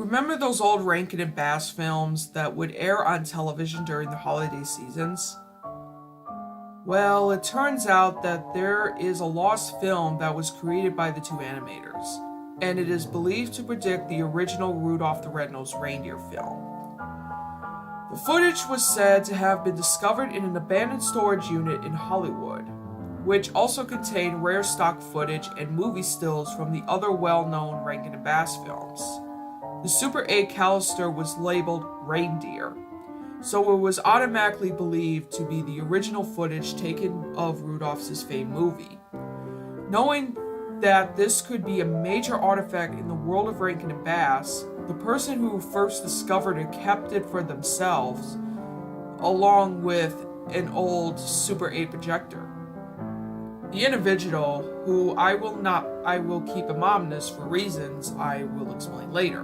Remember those old Rankin and Bass films that would air on television during the holiday seasons? Well, it turns out that there is a lost film that was created by the two animators, and it is believed to predict the original Rudolph the Red-Nosed Reindeer film. The footage was said to have been discovered in an abandoned storage unit in Hollywood, which also contained rare stock footage and movie stills from the other well-known Rankin and Bass films. The Super 8 canister was labeled Reindeer, so it was automatically believed to be the original footage taken of Rudolph's famed movie. Knowing that this could be a major artifact in the world of Rankin and Bass, the person who first discovered it kept it for themselves, along with an old Super 8 projector. The individual, who I will keep anonymous for reasons I will explain later,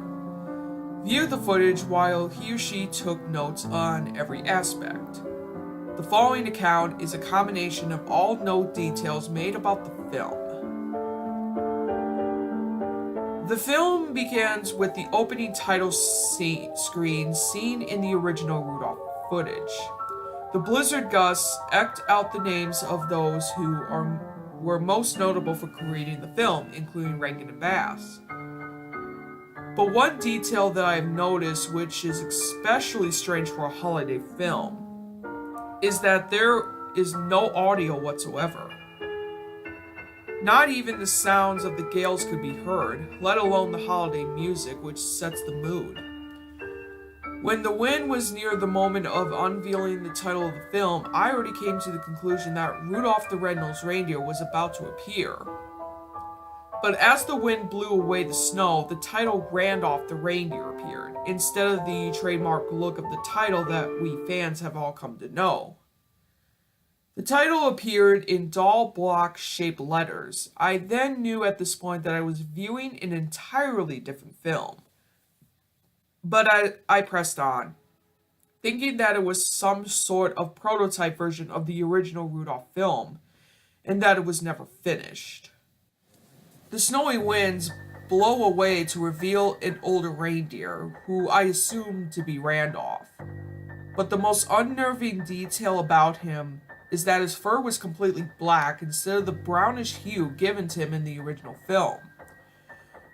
viewed the footage while he or she took notes on every aspect. The following account is a combination of all note details made about the film. The film begins with the opening title screen seen in the original Rudolph footage. The blizzard gusts eked out the names of those who were most notable for creating the film, including Rankin and Bass. But one detail that I have noticed, which is especially strange for a holiday film, is that there is no audio whatsoever. Not even the sounds of the gales could be heard, let alone the holiday music, which sets the mood. When the wind was near the moment of unveiling the title of the film, I already came to the conclusion that Rudolph the Red-Nosed Reindeer was about to appear. But as the wind blew away the snow, the title Randolph the Reindeer appeared, instead of the trademark look of the title that we fans have all come to know. The title appeared in dull block-shaped letters. I then knew at this point that I was viewing an entirely different film. But I pressed on, thinking that it was some sort of prototype version of the original Rudolph film, and that it was never finished. The snowy winds blow away to reveal an older reindeer, who I assumed to be Randolph. But the most unnerving detail about him is that his fur was completely black instead of the brownish hue given to him in the original film.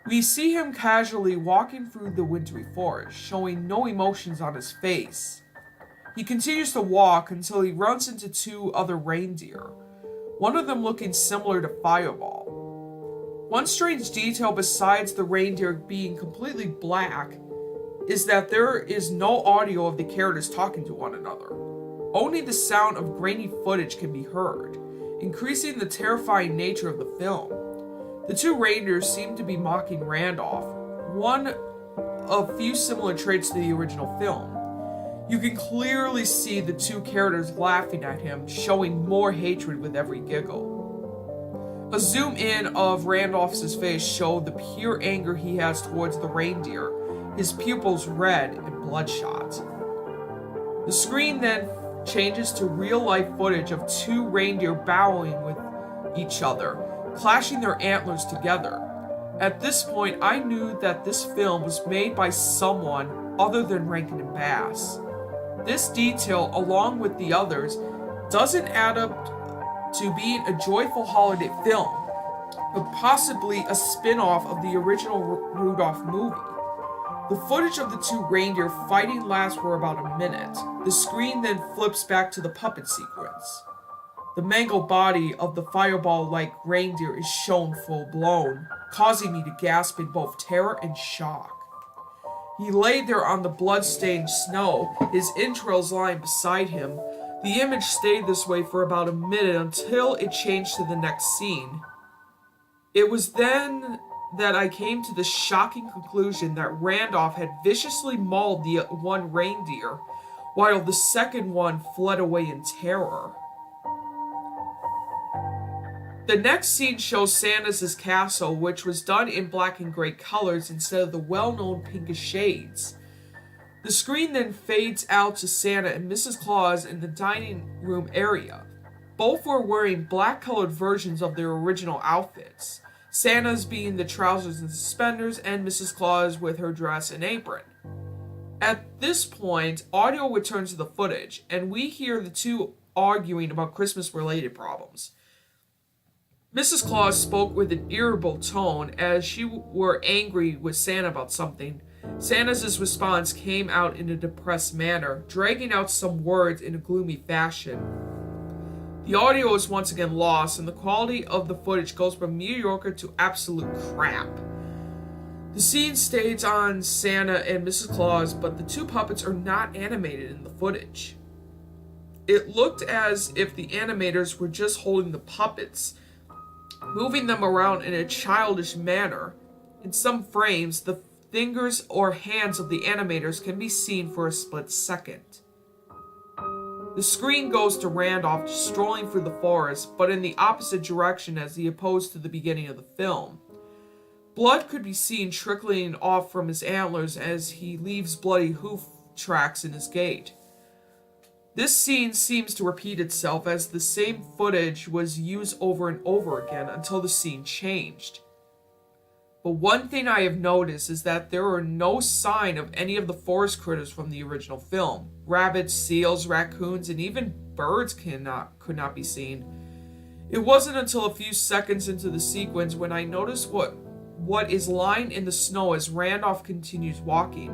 We see him casually walking through the wintry forest, showing no emotions on his face. He continues to walk until he runs into two other reindeer, one of them looking similar to Fireball. One strange detail besides the reindeer being completely black is that there is no audio of the characters talking to one another. Only the sound of grainy footage can be heard, increasing the terrifying nature of the film. The two reindeers seem to be mocking Randolph, one of few similar traits to the original film. You can clearly see the two characters laughing at him, showing more hatred with every giggle. A zoom in of Randolph's face showed the pure anger he has towards the reindeer, his pupils red and bloodshot. The screen then changes to real-life footage of two reindeer bowing with each other, clashing their antlers together. At this point, I knew that this film was made by someone other than Rankin and Bass. This detail, along with the others, doesn't add up to being a joyful holiday film, but possibly a spin-off of the original Rudolph movie. The footage of the two reindeer fighting lasts for about a minute. The screen then flips back to the puppet sequence. The mangled body of the fireball-like reindeer is shown full-blown, causing me to gasp in both terror and shock. He lay there on the blood-stained snow, his entrails lying beside him. The image stayed this way for about a minute until it changed to the next scene. It was then that I came to the shocking conclusion that Randolph had viciously mauled the one reindeer, while the second one fled away in terror. The next scene shows Santa's castle, which was done in black and gray colors instead of the well-known pinkish shades. The screen then fades out to Santa and Mrs. Claus in the dining room area. Both were wearing black-colored versions of their original outfits. Santa's being the trousers and suspenders, and Mrs. Claus with her dress and apron. At this point, audio returns to the footage, and we hear the two arguing about Christmas-related problems. Mrs. Claus spoke with an irritable tone as she were angry with Santa about something. Santa's response came out in a depressed manner, dragging out some words in a gloomy fashion. The audio is once again lost, and the quality of the footage goes from mediocre to absolute crap. The scene stays on Santa and Mrs. Claus, but the two puppets are not animated in the footage. It looked as if the animators were just holding the puppets, moving them around in a childish manner. In some frames, the fingers or hands of the animators can be seen for a split second. The screen goes to Randolph strolling through the forest, but in the opposite direction as opposed to the beginning of the film. Blood could be seen trickling off from his antlers as he leaves bloody hoof tracks in his gait. This scene seems to repeat itself as the same footage was used over and over again until the scene changed. But one thing I have noticed is that there are no sign of any of the forest critters from the original film. Rabbits, seals, raccoons, and even birds could not be seen. It wasn't until a few seconds into the sequence when I noticed what is lying in the snow as Randolph continues walking.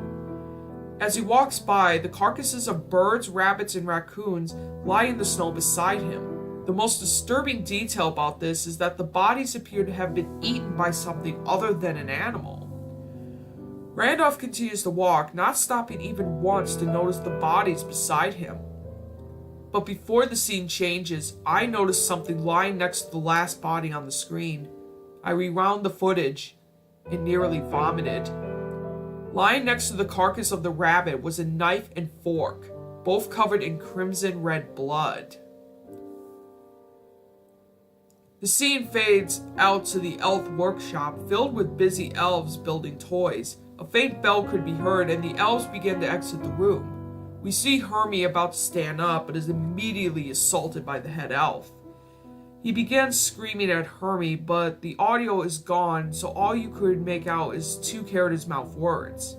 As he walks by, the carcasses of birds, rabbits, and raccoons lie in the snow beside him. The most disturbing detail about this is that the bodies appear to have been eaten by something other than an animal. Randolph continues to walk, not stopping even once to notice the bodies beside him. But before the scene changes, I notice something lying next to the last body on the screen. I rewound the footage and nearly vomited. Lying next to the carcass of the rabbit was a knife and fork, both covered in crimson red blood. The scene fades out to the elf workshop filled with busy elves building toys. A faint bell could be heard and the elves begin to exit the room. We see Hermie about to stand up but is immediately assaulted by the head elf. He begins screaming at Hermie, but the audio is gone, so all you could make out is two carrot-his-mouth words.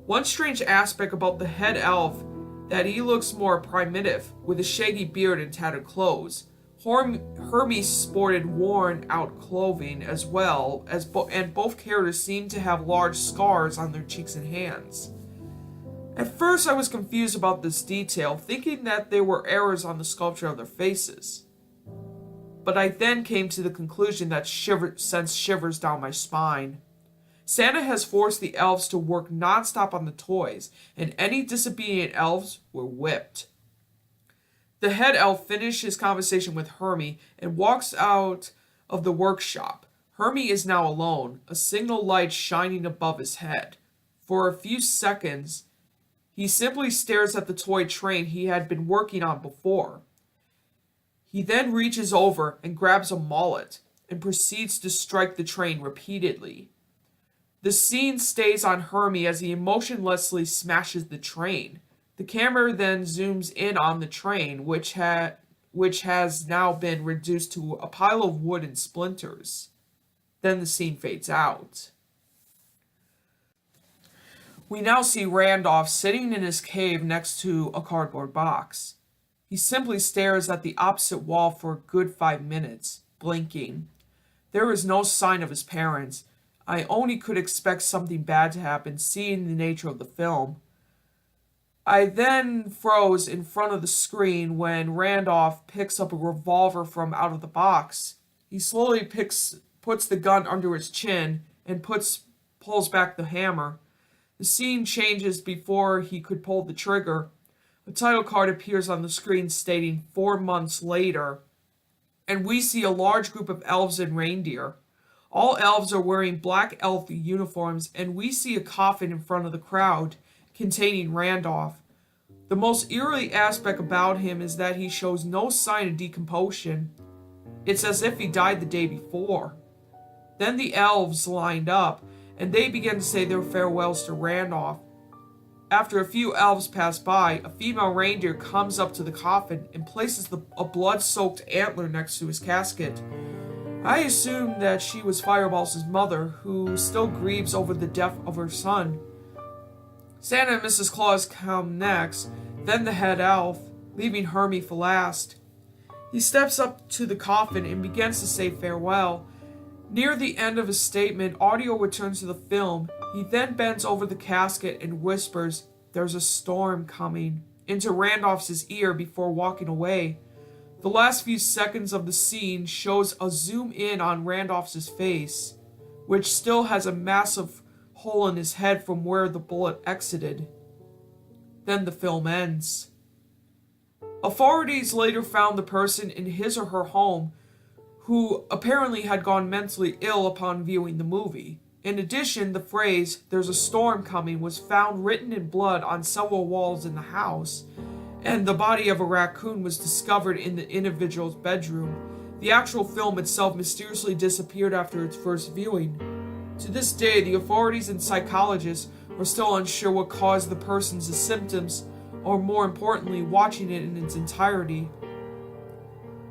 One strange aspect about the head elf that he looks more primitive, with a shaggy beard and tattered clothes. Hermie sported worn-out clothing as well, and both characters seem to have large scars on their cheeks and hands. At first I was confused about this detail, thinking that there were errors on the sculpture of their faces. But I then came to the conclusion that sent shivers down my spine. Santa has forced the elves to work non-stop on the toys, and any disobedient elves were whipped. The head elf finished his conversation with Hermie and walks out of the workshop. Hermie is now alone, a single light shining above his head. For a few seconds, he simply stares at the toy train he had been working on before. He then reaches over and grabs a mallet and proceeds to strike the train repeatedly. The scene stays on Hermie as he emotionlessly smashes the train. The camera then zooms in on the train, which has now been reduced to a pile of wood and splinters. Then the scene fades out. We now see Randolph sitting in his cave next to a cardboard box. He simply stares at the opposite wall for a good 5 minutes, blinking. There is no sign of his parents. I only could expect something bad to happen, seeing the nature of the film. I then froze in front of the screen when Randolph picks up a revolver from out of the box. He slowly puts the gun under his chin and pulls back the hammer. The scene changes before he could pull the trigger. A title card appears on the screen stating 4 months later, and we see a large group of elves and reindeer. All elves are wearing black elf uniforms, and we see a coffin in front of the crowd containing Randolph. The most eerie aspect about him is that he shows no sign of decomposition. It's as if he died the day before. Then the elves lined up, and they began to say their farewells to Randolph. After a few elves pass by, a female reindeer comes up to the coffin and places a blood-soaked antler next to his casket. I assumed that she was Fireball's mother, who still grieves over the death of her son. Santa and Mrs. Claus come next, then the head elf, leaving Hermie for last. He steps up to the coffin and begins to say farewell. Near the end of his statement, audio returns to the film. He then bends over the casket and whispers, "There's a storm coming," into Randolph's ear before walking away. The last few seconds of the scene shows a zoom in on Randolph's face, which still has a massive hole in his head from where the bullet exited. Then the film ends. Authorities later found the person in his or her home who apparently had gone mentally ill upon viewing the movie. In addition, the phrase, "There's a storm coming," was found written in blood on several walls in the house, and the body of a raccoon was discovered in the individual's bedroom. The actual film itself mysteriously disappeared after its first viewing. To this day, the authorities and psychologists are still unsure what caused the person's symptoms, or more importantly, watching it in its entirety.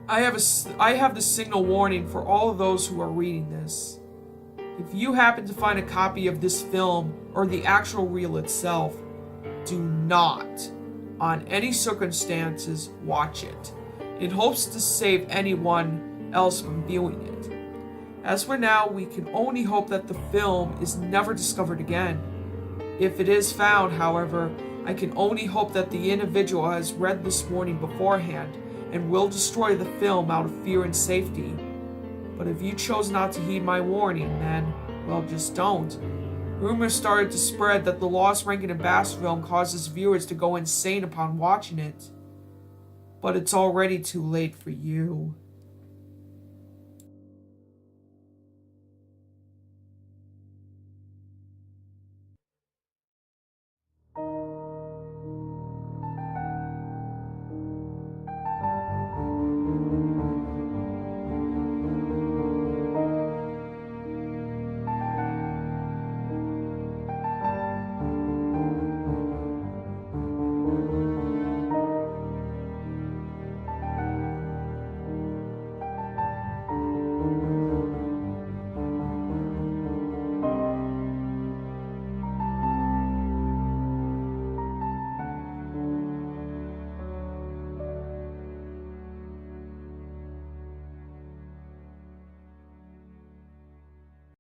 I have the signal warning for all of those who are reading this. If you happen to find a copy of this film or the actual reel itself, do not, on any circumstances, watch it, in hopes to save anyone else from viewing it. As for now, we can only hope that the film is never discovered again. If it is found, however, I can only hope that the individual has read this warning beforehand and will destroy the film out of fear and safety. But if you chose not to heed my warning, then, well, just don't. Rumors started to spread that the Lost Rankin and Bass film causes viewers to go insane upon watching it. But it's already too late for you.